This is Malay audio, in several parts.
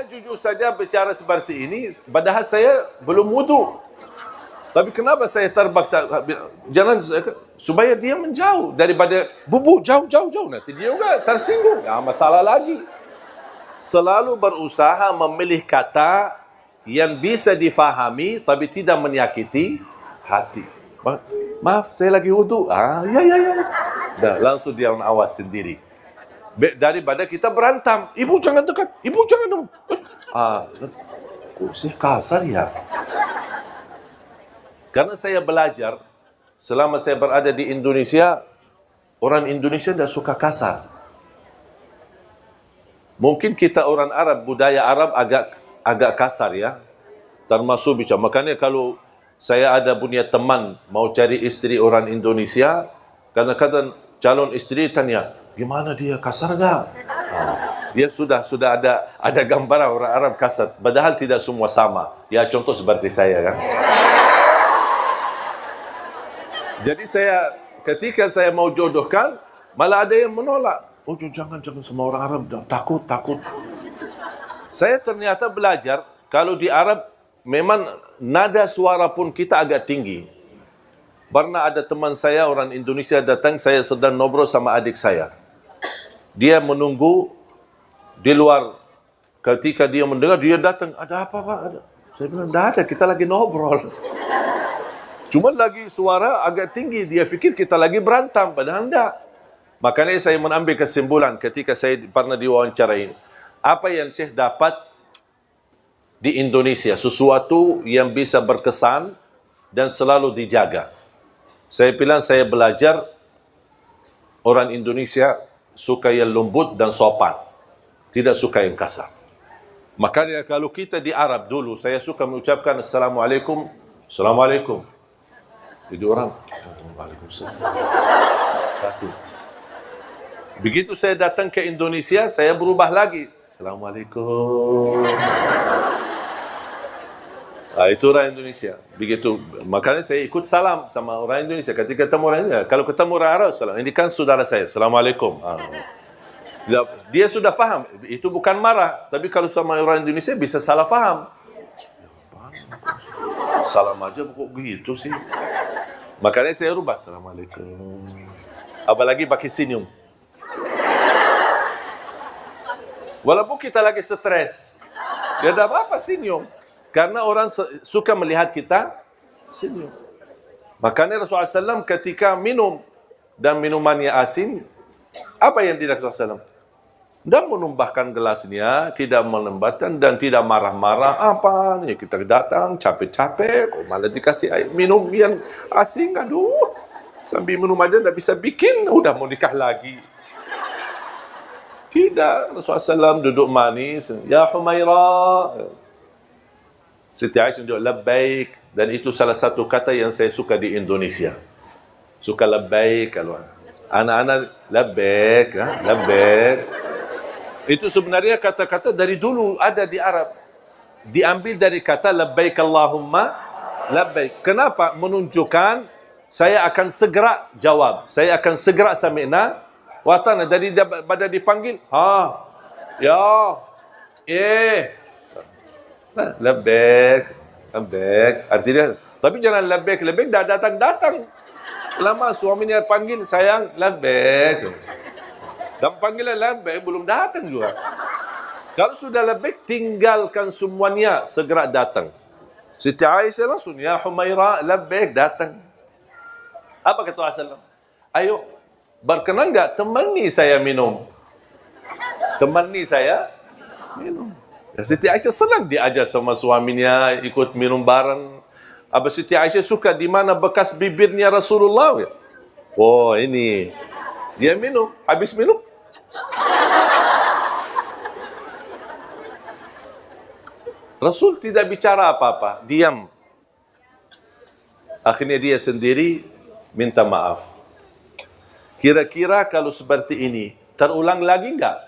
Saya jujur saja bicara seperti ini, padahal saya belum wudu. Tapi kenapa saya terpaksa, jangan, supaya dia menjauh daripada bubu, jauh. Nanti dia juga tersinggung, masalah lagi. Selalu berusaha memilih kata yang bisa difahami, tapi tidak menyakiti hati. Maaf, saya lagi wudu. Ya. Dah, langsung dia awas sendiri. Daripada kita berantem, ibu jangan dekat, ibu jangan dong. Kok sih kasar ya? Karena saya belajar, selama saya berada di Indonesia, orang Indonesia tidak suka kasar. Mungkin kita orang Arab, budaya Arab agak kasar ya, termasuk bicara. Makanya kalau saya ada punya teman mau cari istri orang Indonesia, kadang-kadang calon istri tanya, gimana dia, kasar nggak? Dia sudah ada gambaran orang Arab kasar, padahal tidak semua sama. Ya contoh seperti saya kan. Jadi ketika saya mau jodohkan, malah ada yang menolak. Oh jangan sama orang Arab, takut. Saya ternyata belajar, kalau di Arab memang nada suara pun kita agak tinggi. Pernah ada teman saya orang Indonesia datang, saya sedang ngobrol sama adik saya. Dia menunggu di luar. Ketika dia mendengar, dia datang, ada apa Pak? Saya bilang, tidak ada, kita lagi ngobrol. Cuma lagi suara agak tinggi, dia fikir kita lagi berantem, padahal tidak. Makanya saya mengambil kesimpulan ketika saya pernah diwawancarai. Apa yang Syekh dapat di Indonesia, sesuatu yang bisa berkesan dan selalu dijaga. Saya bilang saya belajar orang Indonesia suka yang lembut dan sopan, tidak suka yang kasar. Makanya kalau kita di Arab dulu, saya suka mengucapkan Assalamualaikum, Assalamualaikum. Jadi orang, Waalaikumsalam. Begitu saya datang ke Indonesia, saya berubah lagi. Assalamualaikum. Itu orang Indonesia. Begitu, makanya saya ikut salam sama orang Indonesia. Ketika ketemu orang Indonesia, kalau ketemu orang Arab, salam. Ini kan saudara saya. Assalamualaikum. Dia sudah faham. Itu bukan marah. Tapi kalau sama orang Indonesia bisa salah faham. Salam aja kok gitu sih. Makanya saya rubah. Assalamualaikum. Apalagi pakai senyum. Walaupun kita lagi stres, dia tidak apa-apa senyum. Karena orang suka melihat kita senyum. Makanya Rasulullah SAW ketika minum dan minumannya asin, apa yang tidak Rasulullah SAW? Tidak menumbahkan gelasnya, tidak melembatkan dan tidak marah-marah. Apa nih kita datang capek-capek, kok malah dikasih air minum yang asin, aduh. Sambil minum aja tidak bisa bikin, udah mau nikah lagi. Tidak, Rasulullah SAW duduk manis. Ya Humaira. Siti Aisyah duduk labbaik. Dan itu salah satu kata yang saya suka di Indonesia. Suka labbaik. Kalau anak-anak labbaik. Labbaik. Itu sebenarnya kata-kata dari dulu ada di Arab. Diambil dari kata labbaik Allahumma labbaik. Kenapa? Menunjukkan saya akan segera jawab. Saya akan segera sami'na watana. Dari pada dipanggil, ya, labbaik, labbaik. Artinya, tapi jangan labbaik dah datang. Lama suaminya panggil, sayang, labbaik. Dan panggilan labbaik belum datang juga. Kalau sudah labbaik, tinggalkan semuanya, segera datang. Siti Aisyah langsung, ya Humaira, labbaik, datang. Apa kata Rasulullah? Ayo, berkenan enggak temani saya minum? Temani saya minum. Ya, Siti Aisyah senang diajak sama suaminya ikut minum bareng. Siti Aisyah suka di mana bekas bibirnya Rasulullah. Oh, ini. Dia minum, habis minum. Rasul tidak bicara apa-apa, diam. Akhirnya dia sendiri minta maaf. Kira-kira kalau seperti ini, terulang lagi enggak?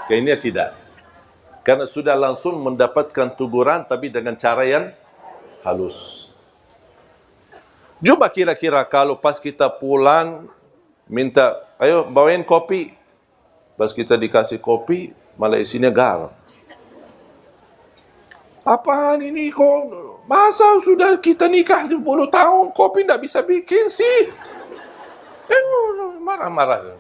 Kayaknya tidak. Karena sudah langsung mendapatkan teguran, tapi dengan cara yang halus. Coba kira-kira kalau pas kita pulang, minta, ayo bawain kopi. Pas kita dikasih kopi, malah isinya garam. Apaan ini kok? Masa sudah kita nikah 20 tahun, kopi tidak bisa bikin sih? Marah-marah.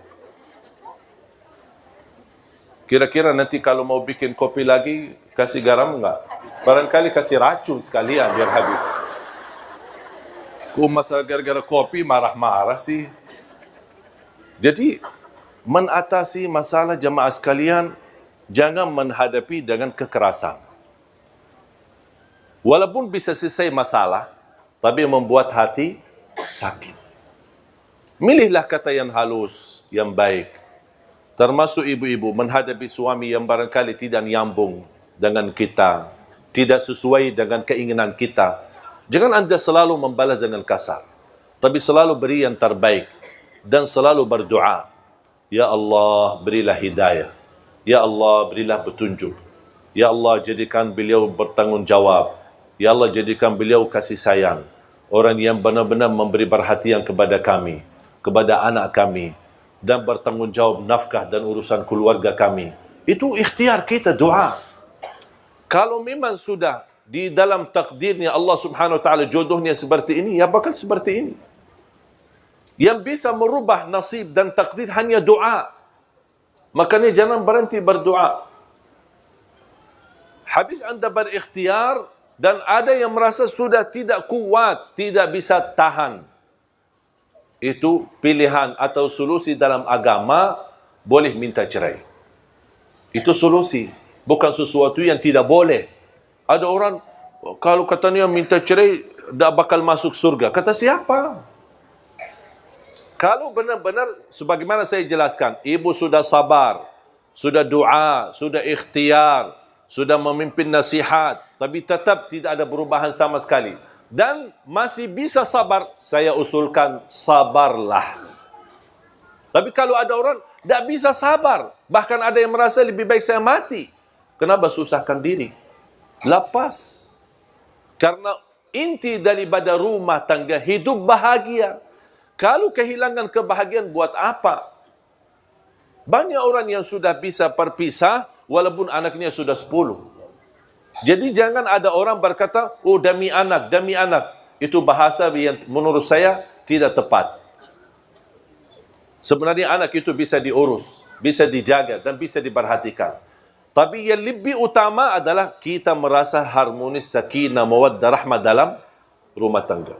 Kira-kira nanti kalau mau bikin kopi lagi, kasih garam enggak? Barangkali kasih racun sekalian biar habis. Kok masa gara-gara kopi marah-marah sih? Jadi, mengatasi masalah jemaah sekalian, jangan menghadapi dengan kekerasan. Walaupun bisa selesai masalah, tapi membuat hati sakit. Milihlah kata yang halus, yang baik. Termasuk ibu-ibu menghadapi suami yang barangkali tidak nyambung dengan kita, tidak sesuai dengan keinginan kita. Jangan anda selalu membalas dengan kasar, tapi selalu beri yang terbaik dan selalu berdoa. Ya Allah, berilah hidayah. Ya Allah, berilah petunjuk. Ya Allah, jadikan beliau bertanggungjawab. Ya Allah, jadikan beliau kasih sayang. Orang yang benar-benar memberi perhatian kepada kami, kepada anak kami, dan bertanggungjawab nafkah dan urusan keluarga kami. Itu ikhtiar kita, doa. Kalau memang sudah di dalam takdirnya Allah subhanahu wa ta'ala jodohnya seperti ini, ya bakal seperti ini. Yang bisa merubah nasib dan takdir hanya doa. Makanya jangan berhenti berdoa. Habis anda berikhtiar dan ada yang merasa sudah tidak kuat, tidak bisa tahan. Itu pilihan atau solusi dalam agama, boleh minta cerai. Itu solusi, bukan sesuatu yang tidak boleh. Ada orang, kalau katanya minta cerai, tak bakal masuk surga. Kata siapa? Kalau benar-benar, sebagaimana saya jelaskan, ibu sudah sabar, sudah doa, sudah ikhtiar, sudah memimpin nasihat, tapi tetap tidak ada perubahan sama sekali. Dan masih bisa sabar, saya usulkan sabarlah. Tapi kalau ada orang tidak bisa sabar, bahkan ada yang merasa lebih baik saya mati, kenapa susahkan diri? Lepas. Karena inti daripada rumah tangga hidup bahagia. Kalau kehilangan kebahagiaan buat apa? Banyak orang yang sudah bisa berpisah walaupun anaknya sudah 10. Jadi jangan ada orang berkata, oh demi anak, demi anak. Itu bahasa yang menurut saya tidak tepat. Sebenarnya anak itu bisa diurus, bisa dijaga dan bisa diperhatikan. Tapi yang lebih utama adalah kita merasa harmonis, sakinah, mawaddah, rahmah dalam rumah tangga.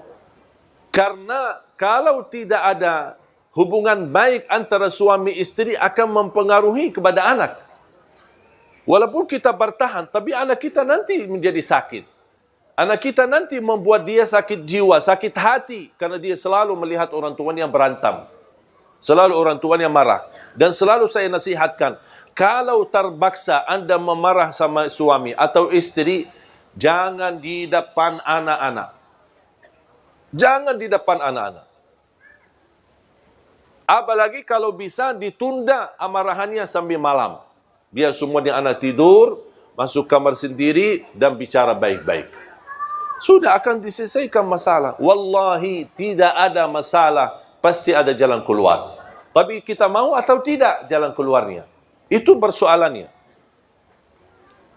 Karena kalau tidak ada hubungan baik antara suami istri akan mempengaruhi kepada anak. Walaupun kita bertahan, tapi anak kita nanti menjadi sakit. Anak kita nanti membuat dia sakit jiwa, sakit hati. Karena dia selalu melihat orang tuanya berantem. Selalu orang tuanya marah. Dan selalu saya nasihatkan, kalau terpaksa anda memarah sama suami atau istri, jangan di depan anak-anak. Jangan di depan anak-anak. Apalagi kalau bisa ditunda amarahannya sampai malam. Biar semua di anak tidur, masuk kamar sendiri dan bicara baik-baik. Sudah akan diselesaikan masalah. Wallahi tidak ada masalah, pasti ada jalan keluar. Tapi kita mau atau tidak jalan keluarnya. Itu persoalannya.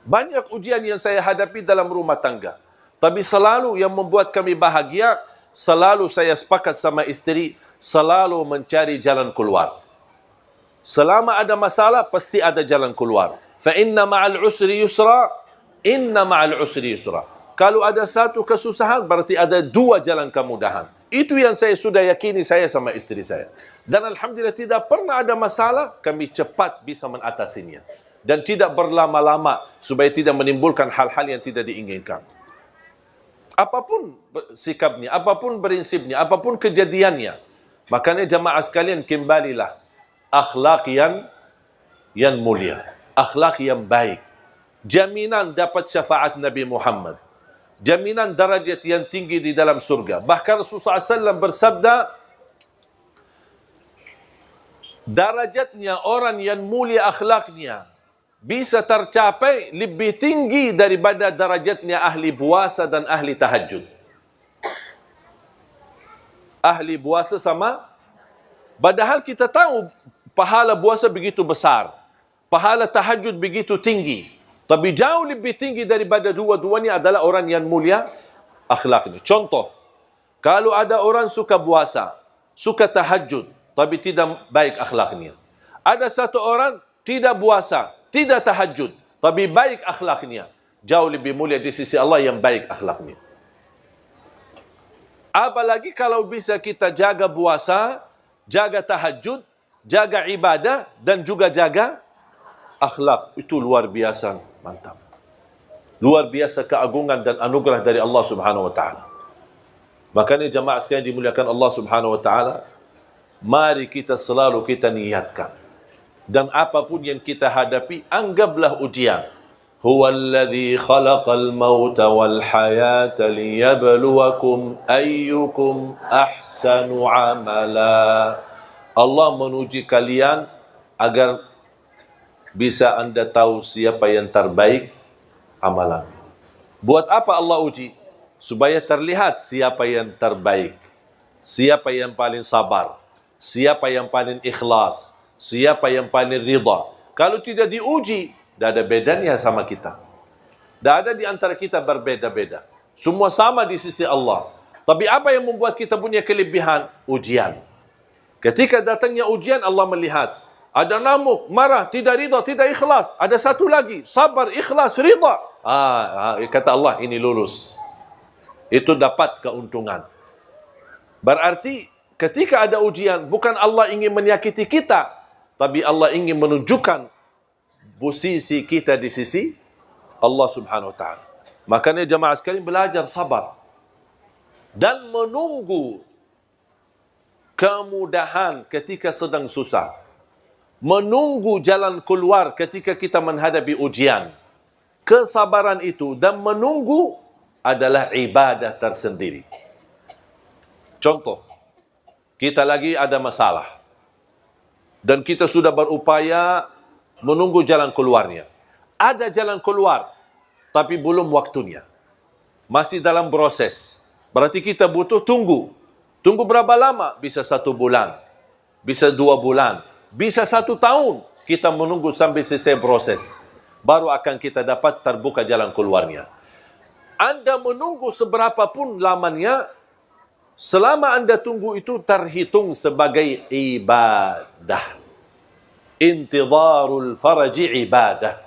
Banyak ujian yang saya hadapi dalam rumah tangga. Tapi selalu yang membuat kami bahagia, selalu saya sepakat sama istri, selalu mencari jalan keluar. Selama ada masalah, pasti ada jalan keluar. Fa inna ma'al usri yusra, inna ma'al usri yusra. Kalau ada satu kesusahan, berarti ada dua jalan kemudahan. Itu yang saya sudah yakini saya sama istri saya. Dan alhamdulillah tidak pernah ada masalah, kami cepat bisa mengatasinya. Dan tidak berlama-lama, supaya tidak menimbulkan hal-hal yang tidak diinginkan. Apapun sikapnya, apapun prinsipnya, apapun kejadiannya. Makanya jamaah sekalian, kembalilah. Akhlak yang mulia. Akhlak yang baik. Jaminan dapat syafaat Nabi Muhammad. Jaminan darajat yang tinggi di dalam surga. Bahkan Rasulullah SAW bersabda, darajatnya orang yang mulia akhlaknya bisa tercapai lebih tinggi daripada darajatnya ahli puasa dan ahli tahajud. Ahli puasa sama, padahal kita tahu pahala puasa begitu besar, pahala tahajud begitu tinggi. Tapi jauh lebih tinggi daripada dua-duanya adalah orang yang mulia akhlaknya. Contoh, kalau ada orang suka puasa, suka tahajud, tapi tidak baik akhlaknya. Ada satu orang tidak puasa, tidak tahajud, tapi baik akhlaknya. Jauh lebih mulia di sisi Allah yang baik akhlaknya. Apalagi kalau bisa kita jaga puasa, jaga tahajud, jaga ibadah, dan juga jaga akhlak. Itu luar biasa, mantap. Luar biasa keagungan dan anugerah dari Allah Subhanahu wa taala. Makanya jamaah sekalian dimuliakan Allah Subhanahu wa taala, mari kita selalu kita niatkan. Dan apapun yang kita hadapi, anggaplah ujian. Huwallazi khalaqal mauta wal hayata liyabluwakum ayyukum ahsanu amala. Allah menuji kalian agar bisa anda tahu siapa yang terbaik amalan. Buat apa Allah uji? Supaya terlihat siapa yang terbaik, siapa yang paling sabar, siapa yang paling ikhlas, siapa yang paling ridha. Kalau tidak diuji, tidak ada bedanya sama kita. Tidak ada di antara kita berbeda-beda. Semua sama di sisi Allah. Tapi apa yang membuat kita punya kelebihan? Ujian. Ketika datangnya ujian, Allah melihat. Ada namuk, marah, tidak ridha, tidak ikhlas. Ada satu lagi, sabar, ikhlas, ridha. Kata Allah, ini lulus. Itu dapat keuntungan. Berarti ketika ada ujian, bukan Allah ingin menyakiti kita, tapi Allah ingin menunjukkan posisi kita di sisi Allah Subhanahu wa taala. Makanya jemaah sekalian belajar sabar dan menunggu kemudahan ketika sedang susah. Menunggu jalan keluar ketika kita menghadapi ujian. Kesabaran itu dan menunggu adalah ibadah tersendiri. Contoh, kita lagi ada masalah dan kita sudah berupaya menunggu jalan keluarnya. Ada jalan keluar, tapi belum waktunya. Masih dalam proses. Berarti kita butuh tunggu. Tunggu berapa lama? Bisa 1 bulan. Bisa 2 bulan. Bisa 1 tahun. Kita menunggu sampai selesai proses. Baru akan kita dapat terbuka jalan keluarnya. Anda menunggu seberapa pun lamanya, selama Anda tunggu itu terhitung sebagai ibadah. Intidharul faraji ibadah.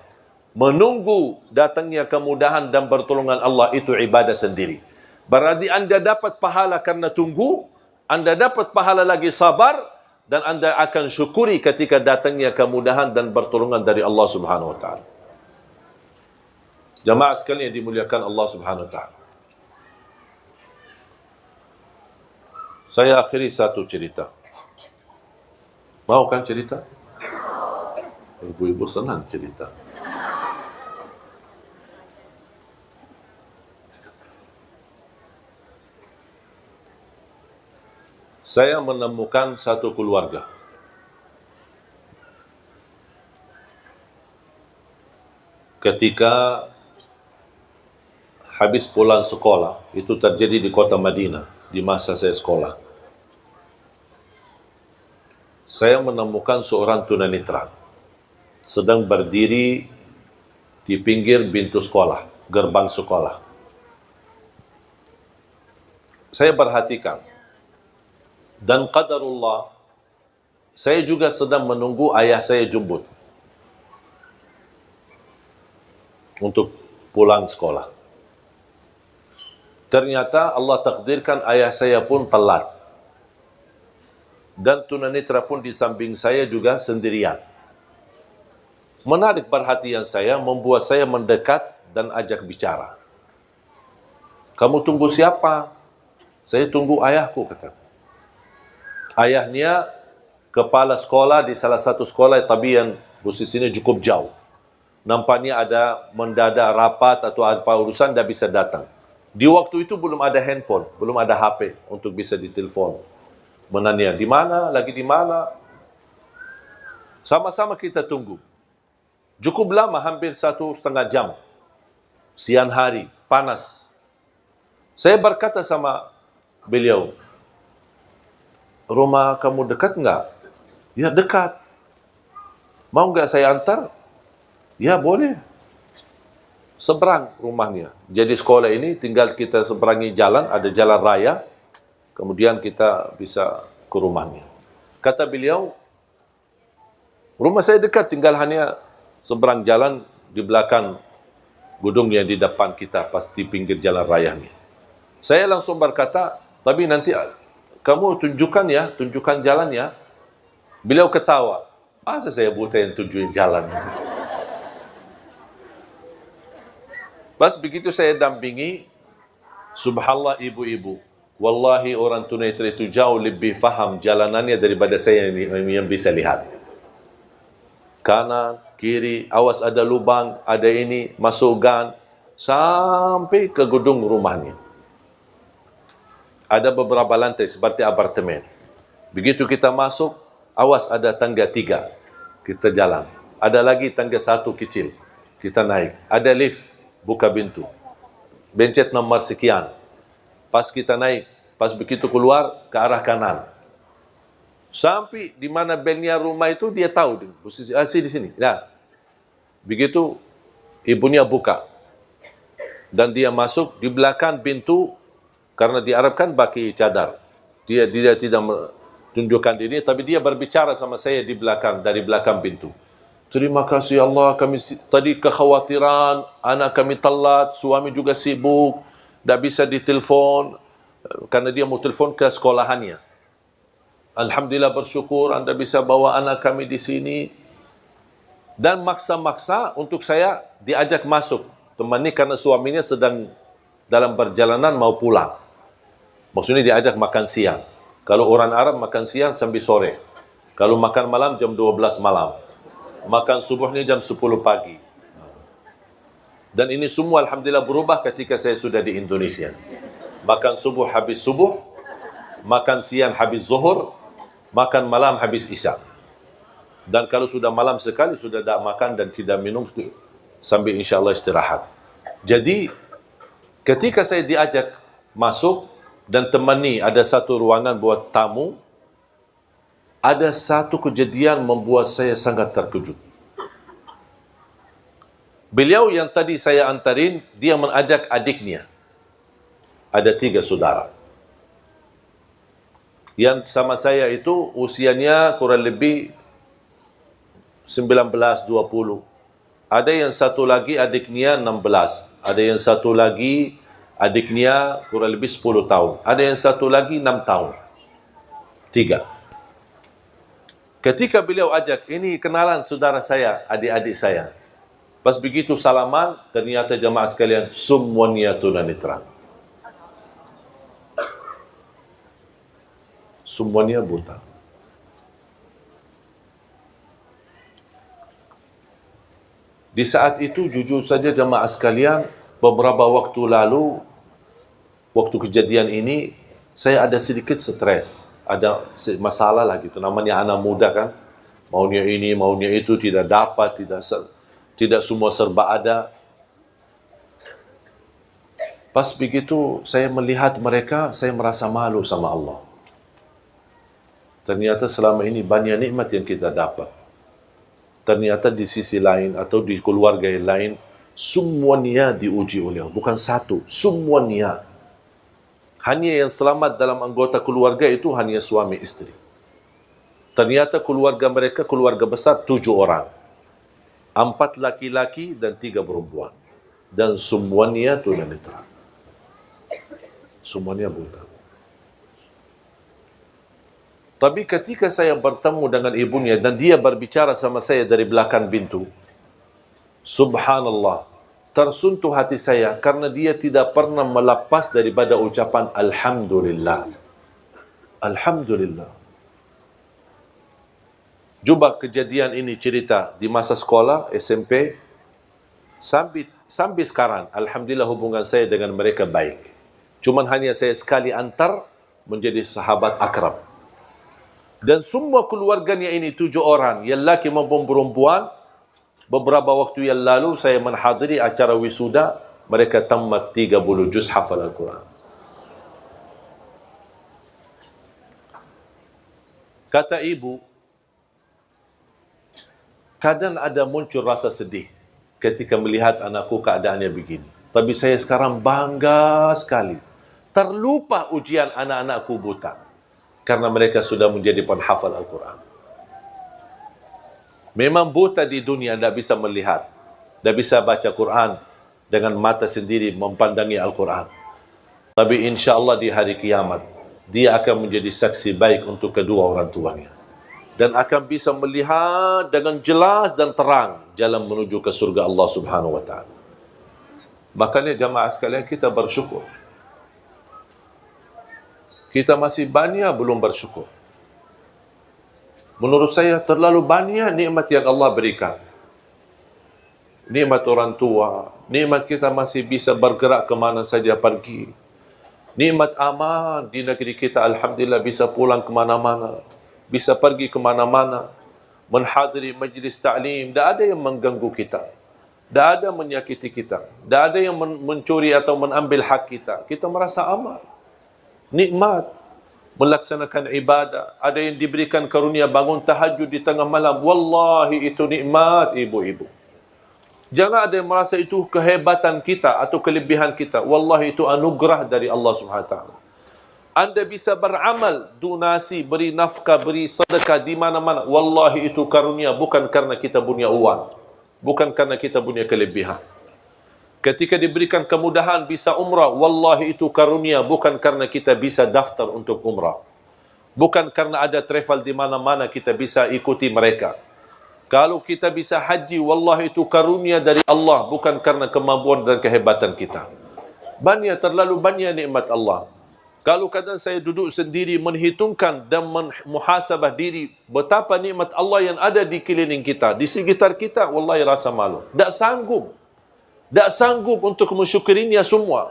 Menunggu datangnya kemudahan dan pertolongan Allah itu ibadah sendiri. Berarti Anda dapat pahala karena tunggu, Anda dapat pahala lagi sabar, dan Anda akan syukuri ketika datangnya kemudahan dan pertolongan dari Allah Subhanahu wa taala. Jamaah sekalian yang dimuliakan Allah Subhanahu wa taala. Saya akhiri satu cerita. Mau kan cerita? Ibu-ibu senang cerita. Saya menemukan satu keluarga. Ketika habis pulang sekolah, itu terjadi di kota Madinah, di masa saya sekolah. Saya menemukan seorang tunanetra sedang berdiri di pinggir pintu sekolah, gerbang sekolah. Saya perhatikan, dan qadarullah, saya juga sedang menunggu ayah saya jemput untuk pulang sekolah. Ternyata Allah takdirkan ayah saya pun telat. Dan tunanetra pun di samping saya juga sendirian. Menarik perhatian saya, membuat saya mendekat dan ajak bicara. Kamu tunggu siapa? Saya tunggu ayahku, kata. Ayahnya kepala sekolah di salah satu sekolah, tapi yang posisinya cukup jauh. Nampaknya ada mendadak rapat atau apa urusan, tidak bisa datang. Di waktu itu belum ada handphone, belum ada HP untuk bisa ditelepon. Menanya, di mana? Lagi di mana? Sama-sama kita tunggu. Cukup lama, hampir 1,5 jam. Siang hari, panas. Saya berkata sama beliau, rumah kamu dekat enggak? Ya, dekat. Mau enggak saya antar? Ya, boleh. seberang rumahnya. Jadi sekolah ini tinggal kita seberangi jalan, ada jalan raya, kemudian kita bisa ke rumahnya. Kata beliau, rumah saya dekat, tinggal hanya seberang jalan di belakang gedung yang di depan kita, pas di pinggir jalan raya ni. Saya langsung berkata, tapi nanti kamu tunjukkan ya, tunjukkan jalan ya. Beliau ketawa. Masa saya buta yang tunjukin jalan? Pas begitu saya dampingi, subhanallah ibu-ibu, wallahi orang tunanetra itu jauh lebih faham jalanannya daripada saya yang bisa lihat. Kanan, kiri, awas ada lubang, ada ini, masuk gang, sampai ke gedung rumahnya. Ada beberapa lantai seperti apartemen. Begitu kita masuk, awas ada tangga 3, kita jalan. Ada lagi tangga 1 kecil, kita naik. Ada lift, buka pintu. Bencet nomor sekian. Pas kita naik, pas begitu keluar ke arah kanan. Sampai di mana belnya rumah itu dia tahu. Posisi di sini. Nah, begitu ibunya buka. Dan dia masuk di belakang pintu karena diharapkan pakai cadar. Dia tidak tunjukkan diri, tapi dia berbicara sama saya di belakang, dari belakang pintu. Terima kasih Allah, kami tadi kekhawatiran, anak kami telat, suami juga sibuk, tidak bisa ditelepon, karena dia mau telepon ke sekolahannya. Alhamdulillah bersyukur Anda bisa bawa anak kami di sini. Dan maksa-maksa untuk saya diajak masuk. Temani karena suaminya sedang dalam perjalanan mau pulang. Maksudnya diajak makan siang. Kalau orang Arab makan siang sampai sore. Kalau makan malam jam 12 malam. Makan subuhnya jam 10 pagi. Dan ini semua alhamdulillah berubah ketika saya sudah di Indonesia. Makan subuh habis subuh, makan siang habis zuhur, makan malam habis isya. Dan kalau sudah malam sekali, sudah tidak makan dan tidak minum, sambil insya Allah istirahat. Jadi, ketika saya diajak masuk dan temani ada satu ruangan buat tamu, ada satu kejadian membuat saya sangat terkejut. Beliau yang tadi saya antarin, dia mengajak adiknya. Ada 3 saudara. Yang sama saya itu usianya kurang lebih 19-20. Ada yang satu lagi adiknya 16. Ada yang satu lagi adiknya kurang lebih 10 tahun. Ada yang satu lagi 6 tahun. 3. Ketika beliau ajak, ini kenalan saudara saya, adik-adik saya. Pas begitu salaman, ternyata jemaah sekalian, semuanya tunanetra. Semuanya buta. Di saat itu, jujur saja jemaah sekalian, beberapa waktu lalu, waktu kejadian ini, saya ada sedikit stres. Ada masalah lah gitu. Namanya anak muda kan. Maunya ini, maunya itu, tidak dapat, tidak semua serba ada. Pas begitu saya melihat mereka, saya merasa malu sama Allah. Ternyata selama ini banyak nikmat yang kita dapat. Ternyata di sisi lain atau di keluarga yang lain, semuanya diuji oleh Allah. Bukan satu, semuanya. Hanya yang selamat dalam anggota keluarga itu hanya suami istri. Ternyata keluarga mereka keluarga besar 7 orang. 4 laki-laki dan 3 perempuan. Dan semuanya tunanetra. Semuanya buta. Tapi ketika saya bertemu dengan ibunya dan dia berbicara sama saya dari belakang pintu, subhanallah, tersentuh hati saya karena dia tidak pernah melepas daripada ucapan Alhamdulillah. Alhamdulillah. Coba kejadian ini cerita di masa sekolah, SMP, sampai sekarang, alhamdulillah hubungan saya dengan mereka baik. Cuman hanya saya sekali antar menjadi sahabat akrab. Dan semua keluarganya ini 7 orang, yang laki maupun perempuan. Beberapa waktu yang lalu saya menghadiri acara wisuda, mereka tamat 30 juz hafal Al-Quran. Kata ibu, kadang ada muncul rasa sedih ketika melihat anakku keadaannya begini. Tapi saya sekarang bangga sekali. Terlupa ujian anak-anakku buta. Karena mereka sudah menjadi penghafal Al-Quran. Memang buta di dunia tidak bisa melihat. Tidak bisa baca Quran dengan mata sendiri mempandangi Al-Quran. Tapi insya Allah di hari kiamat, dia akan menjadi saksi baik untuk kedua orang tuanya. Dan akan bisa melihat dengan jelas dan terang jalan menuju ke surga Allah Subhanahu wa ta'ala. Makanya jamaah sekalian, kita bersyukur. Kita masih banyak belum bersyukur. Menurut saya terlalu banyak nikmat yang Allah berikan. Nikmat orang tua, nikmat kita masih bisa bergerak kemana saja pergi. Nikmat aman di negeri kita, alhamdulillah bisa pulang kemana-mana. Bisa pergi kemana-mana. Menghadiri majlis ta'lim. Tak ada yang mengganggu kita. Tak ada menyakiti kita. Tak ada yang mencuri atau mengambil hak kita. Kita merasa aman. Nikmat. Melaksanakan ibadah. Ada yang diberikan karunia bangun tahajud di tengah malam. Wallahi itu nikmat, ibu-ibu. Jangan ada yang merasa itu kehebatan kita atau kelebihan kita. Wallahi itu anugerah dari Allah SWT. Anda bisa beramal, donasi, beri nafkah, beri sedekah di mana-mana. Wallahi itu karunia, bukan karena kita punya uang. Bukan karena kita punya kelebihan. Ketika diberikan kemudahan bisa umrah, wallahi itu karunia, bukan karena kita bisa daftar untuk umrah. Bukan karena ada travel di mana-mana kita bisa ikuti mereka. Kalau kita bisa haji, wallahi itu karunia dari Allah, bukan karena kemampuan dan kehebatan kita. Terlalu banyak nikmat Allah. Kalau kadang saya duduk sendiri menghitungkan dan muhasabah diri betapa nikmat Allah yang ada di keliling kita, di sekitar kita, wallahi rasa malu. Tak sanggup untuk mensyukurinya semua.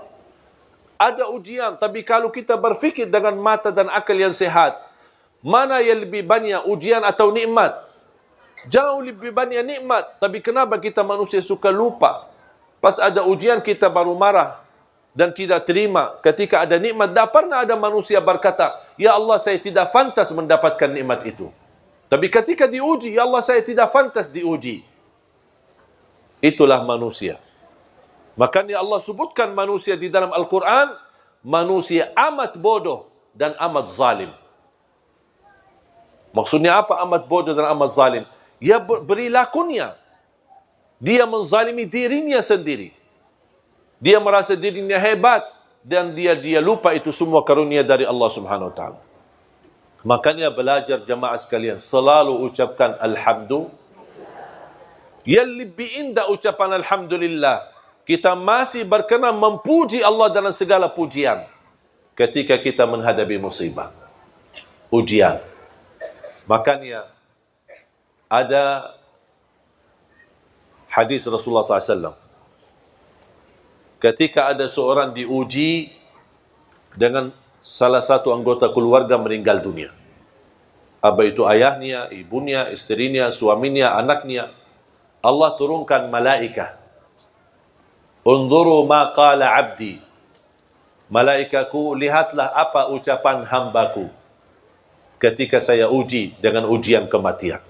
Ada ujian, tapi kalau kita berfikir dengan mata dan akal yang sehat, mana yang lebih banyak, ujian atau nikmat? Jauh lebih banyak nikmat, tapi kenapa kita manusia suka lupa? Pas ada ujian kita baru marah dan tidak terima. Ketika ada nikmat, tak pernah ada manusia berkata, ya Allah saya tidak pantas mendapatkan nikmat itu. Tapi ketika diuji, ya Allah saya tidak pantas diuji. Itulah manusia. Makanya Allah sebutkan manusia di dalam Al-Quran, manusia amat bodoh dan amat zalim. Maksudnya apa amat bodoh dan amat zalim? Ya perilakunya. Dia menzalimi dirinya sendiri. Dia merasa dirinya hebat dan dia lupa itu semua karunia dari Allah Subhanahu wa taala. Makanya belajar jamaah sekalian selalu ucapkan alhamdulillah. Yang lebih indah ucapan alhamdulillah, kita masih berkenan memuji Allah dalam segala pujian ketika kita menghadapi musibah, ujian. Makanya ada hadis Rasulullah SAW. Ketika ada seorang diuji dengan salah satu anggota keluarga meninggal dunia. Apa itu ayahnya, ibunya, istrinya, suaminya, anaknya. Allah turunkan malaikat. Unzuru ma qala abdi. Malaikatku, lihatlah apa ucapan hambaku ketika saya uji dengan ujian kematian.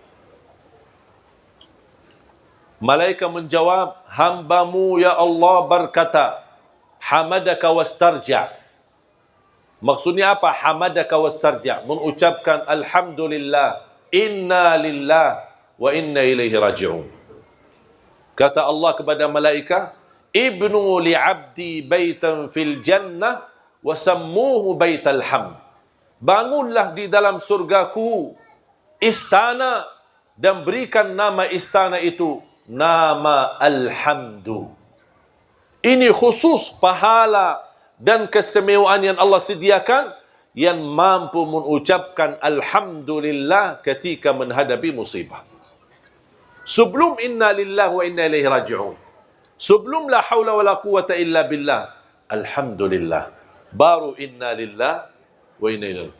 Malaikat menjawab, hambamu ya Allah berkata, hamadaka wastarja. Maksudnya apa? Hamadaka wastarja. Mengucapkan alhamdulillah, inna lillah, wa inna ilaihi raji'un. Kata Allah kepada malaikat, ibnu li'abdi baitan fil jannah, wa sammuhu baital hamd. Bangunlah di dalam surgaku istana dan berikan nama istana itu nama Alhamdu. Ini khusus pahala dan keistimewaan yang Allah sediakan yang mampu mengucapkan Alhamdulillah ketika menghadapi musibah. Sebelum inna lillahi wa inna ilaihi raji'un. Sebelum la hawla wa la quwata illa billah. Alhamdulillah. Baru inna lillahi wa inna ilaihi.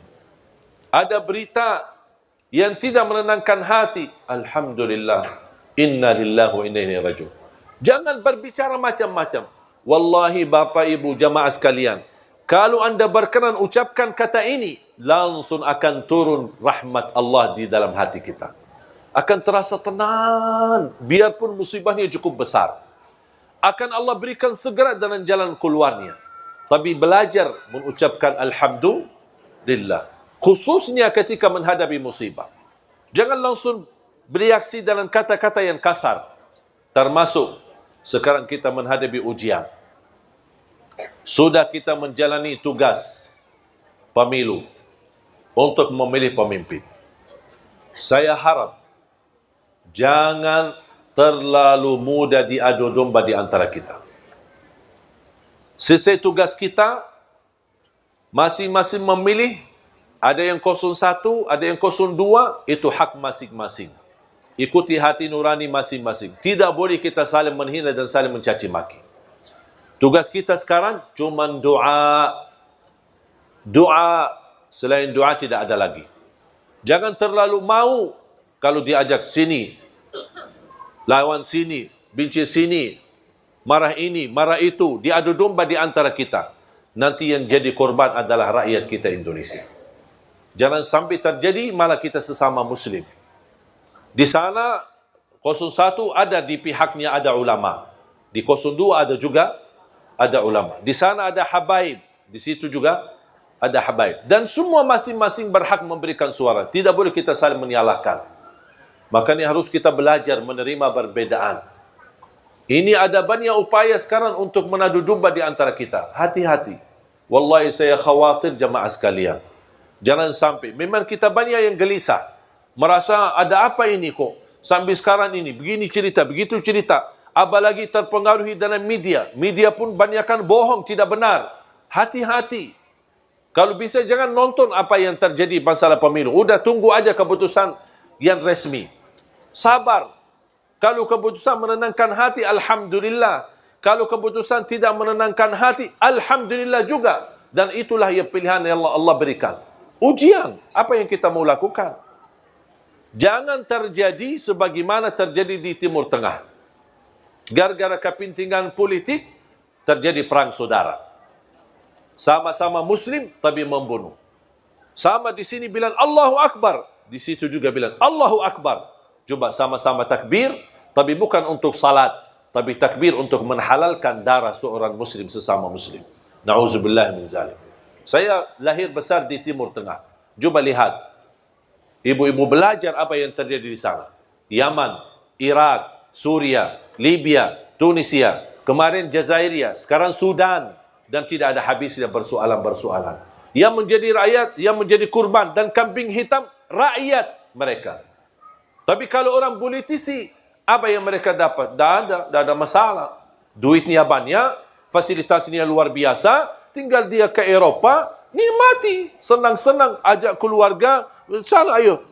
Ada berita yang tidak menenangkan hati. Alhamdulillah. Inna lillahi wa inna ilaihi raji'un. Jangan berbicara macam-macam. Wallahi Bapak Ibu jamaah sekalian, kalau anda berkenan ucapkan kata ini, langsung akan turun rahmat Allah di dalam hati kita. akan terasa tenang, biarpun musibahnya cukup besar. Akan Allah berikan segera dalam jalan keluarnya. Tapi belajar mengucapkan Alhamdulillah. Khususnya ketika menghadapi musibah. Jangan langsung bereaksi dalam kata-kata yang kasar. Termasuk sekarang kita menghadapi ujian. Sudah kita menjalani tugas pemilu untuk memilih pemimpin. Saya harap jangan terlalu mudah diadu domba di antara kita. Selesai tugas kita, masing-masing memilih. Ada yang 01, ada yang 02, itu hak masing-masing. Ikuti hati nurani masing-masing. Tidak boleh kita saling menghina dan saling mencaci maki. Tugas kita sekarang cuma doa. Doa, selain doa tidak ada lagi. Jangan terlalu mau kalau diajak sini, lawan sini, benci sini, marah ini, marah itu, diadu domba di antara kita. Nanti yang jadi korban adalah rakyat kita Indonesia. Jangan sampai terjadi malah kita sesama Muslim. Di sana 01 ada di pihaknya ada ulama. Di 02 ada juga ada ulama. Di sana ada habaib. Di situ juga ada habaib. Dan semua masing-masing berhak memberikan suara. Tidak boleh kita saling menyalahkan. Makanya harus kita belajar menerima perbedaan. Ini ada banyak upaya sekarang untuk menadu domba di antara kita. Hati-hati. Wallahi saya khawatir jamaah sekalian. Jangan sampai. Memang kita banyak yang gelisah. Merasa ada apa ini kok. Sampai sekarang ini. Begini cerita, begitu cerita. Apalagi terpengaruhi dalam media. Media pun banyakkan bohong, tidak benar. Hati-hati. Kalau bisa jangan nonton apa yang terjadi masalah pemilu. Udah tunggu aja keputusan yang resmi. Sabar. Kalau keputusan menenangkan hati, Alhamdulillah. Kalau keputusan tidak menenangkan hati, Alhamdulillah juga. Dan itulah yang pilihan yang Allah berikan. Ujian. Apa yang kita mau lakukan? Jangan terjadi sebagaimana terjadi di Timur Tengah. Gara-gara kepentingan politik, terjadi perang saudara. Sama-sama Muslim, tapi membunuh. Sama di sini bilang Allahu Akbar. Di situ juga bilang Allahu Akbar. Coba sama-sama takbir, tapi bukan untuk salat. Tapi takbir untuk menhalalkan darah seorang Muslim sesama Muslim. Na'udzubillah min zalim. Saya lahir besar di Timur Tengah. Coba lihat. Ibu-ibu belajar apa yang terjadi di sana. Yaman, Irak, Suria, Libya, Tunisia. Kemarin Jazairia. Sekarang Sudan. Dan tidak ada habisnya persoalan-persoalan. Yang menjadi rakyat, yang menjadi kurban. Dan kambing hitam, rakyat mereka. Tapi kalau orang politisi, apa yang mereka dapat? Tidak ada masalah. Duitnya banyak, fasilitasnya luar biasa, tinggal dia ke Eropa, nikmati, senang-senang, ajak keluarga, sana ayo,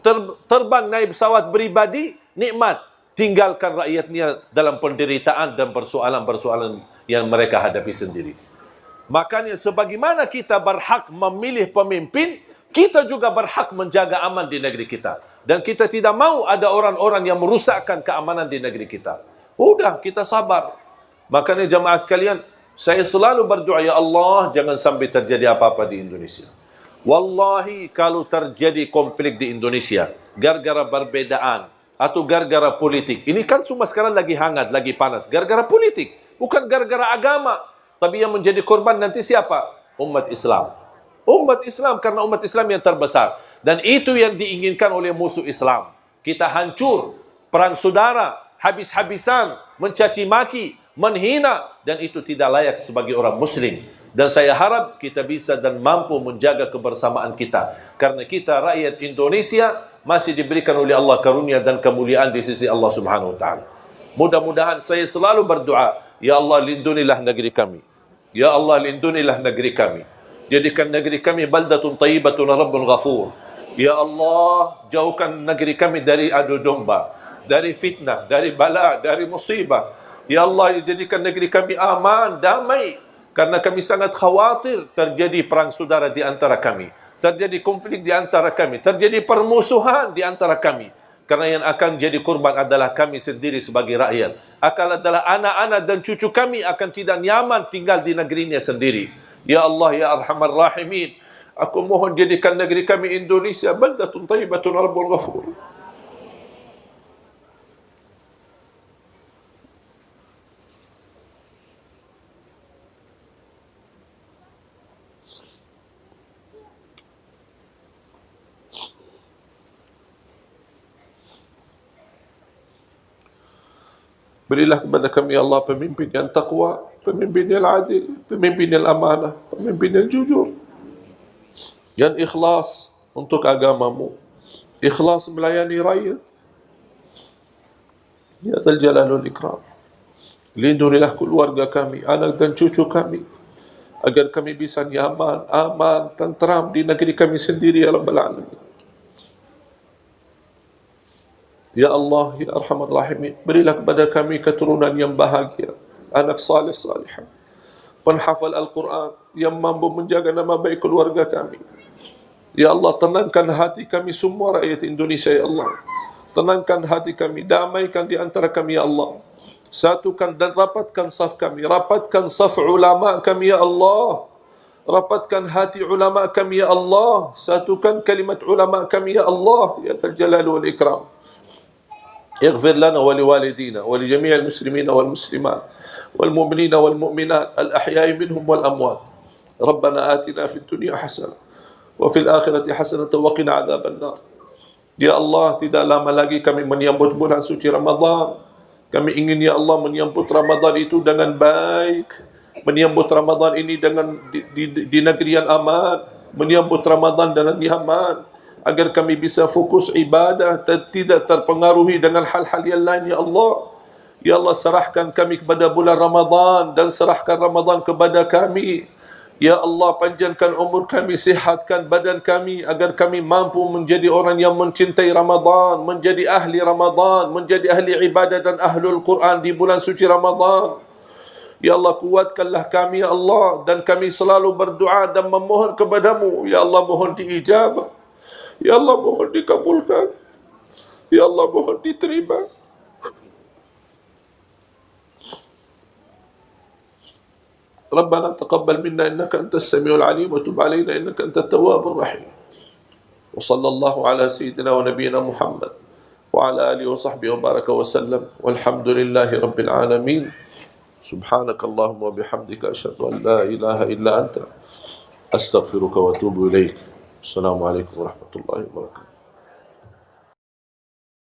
terbang naik pesawat pribadi, nikmat. Tinggalkan rakyatnya dalam penderitaan dan persoalan-persoalan yang mereka hadapi sendiri. Makanya sebagaimana kita berhak memilih pemimpin, kita juga berhak menjaga aman di negeri kita. Dan kita tidak mau ada orang-orang yang merusakkan keamanan di negeri kita. Udah, kita sabar. Makanya jamaah sekalian, saya selalu berdoa, ya Allah, jangan sampai terjadi apa-apa di Indonesia. Wallahi, kalau terjadi konflik di Indonesia, gara-gara perbedaan, atau gara-gara politik, ini kan semua sekarang lagi hangat, lagi panas. Gara-gara politik, bukan gara-gara agama. Tapi yang menjadi korban nanti siapa? Umat Islam. Umat Islam, karena umat Islam yang terbesar. Dan itu yang diinginkan oleh musuh Islam. Kita hancur, perang saudara, habis-habisan, mencaci maki, menghina, dan itu tidak layak sebagai orang Muslim. Dan saya harap kita bisa dan mampu menjaga kebersamaan kita. Karena kita rakyat Indonesia masih diberikan oleh Allah karunia dan kemuliaan di sisi Allah Subhanahu Wa Taala. Mudah-mudahan saya selalu berdoa, ya Allah lindunilah negeri kami. Ya Allah lindunilah negeri kami. Jadikan negeri kami baldatun tayyibatun rabbun ghafur. Ya Allah, jauhkan negeri kami dari adu domba, dari fitnah, dari bala, dari musibah. Ya Allah, jadikan negeri kami aman, damai. Karena kami sangat khawatir terjadi perang saudara di antara kami. Terjadi konflik di antara kami. Terjadi permusuhan di antara kami. Karena yang akan jadi korban adalah kami sendiri sebagai rakyat. Akan adalah anak-anak dan cucu kami akan tidak nyaman tinggal di negerinya sendiri. Ya Allah, ya Arhamar Rahimin. Aku mohon jadikan negeri kami Indonesia baldatun tayyibatun rabbun ghafur. Berilah kepada kami ya Allah pemimpin yang taqwa, pemimpin yang adil, pemimpin yang amanah, pemimpin yang jujur, yang ikhlas untuk agamamu, ikhlas melayani rakyat. Ya Dzal Jalali wal Ikram. Lindungilah keluarga kami, anak dan cucu kami, agar kami bisa nyaman, aman, tentram di negeri kami sendiri ya Rabbal Alamin. Ya Allah, ya Arhamar Rahimin, berilah kepada kami keturunan yang bahagia, anak saleh salihah, penghafal Al-Quran yang mampu menjaga nama baik keluarga kami. Ya Allah, tenangkan hati kami semua rakyat Indonesia ya Allah. Tenangkan hati kami, damaikan di antara kami ya Allah. Satukan dan rapatkan saf kami, rapatkan saf ulama kami ya Allah. Rapatkan hati ulama kami ya Allah. Satukan kalimat ulama kami ya Allah, ya Dzal Jalali wal Ikram. اغفر لنا ولوالدينا ولجميع المسلمين والمسلمات والمؤمنين والمؤمنات الأحياء منهم والأموات. ربنا آتنا في الدنيا حسنة وفي الآخرة حسنة وقنا عذاب النار. Ya Allah, tidak lama lagi kami menyambut bulan suci Ramadan. Kami ingin ya Allah menyambut Ramadan itu dengan baik, menyambut Ramadan ini dengan di negeri yang aman, menyambut Ramadan dengan nyaman, agar kami bisa fokus ibadah dan tidak terpengaruhi dengan hal-hal yang lain ya Allah. Ya Allah, serahkan kami kepada bulan Ramadan dan serahkan Ramadan kepada kami. Ya Allah, panjangkan umur kami, sihatkan badan kami agar kami mampu menjadi orang yang mencintai Ramadan, menjadi ahli Ramadan, menjadi ahli ibadah dan ahlul Quran di bulan suci Ramadan. Ya Allah, kuatkanlah kami ya Allah, dan kami selalu berdoa dan memohon kepadamu. Ya Allah, mohon diijabah. Ya Allah, mohon dikabulkan. Ya Allah, mohon diterima. ربنا تقبل منا إنك أنت السميع العليم وتب علينا إنك أنت التواب الرحيم. وصلى الله على سيدنا ونبينا محمد وعلى آله وصحبه وبارك وسلم والحمد لله رب العالمين. سبحانك اللهم وبحمدك أشهد أن لا إله إلا أنت أستغفرك وأتوب إليك. السلام عليكم ورحمة الله وبركاته.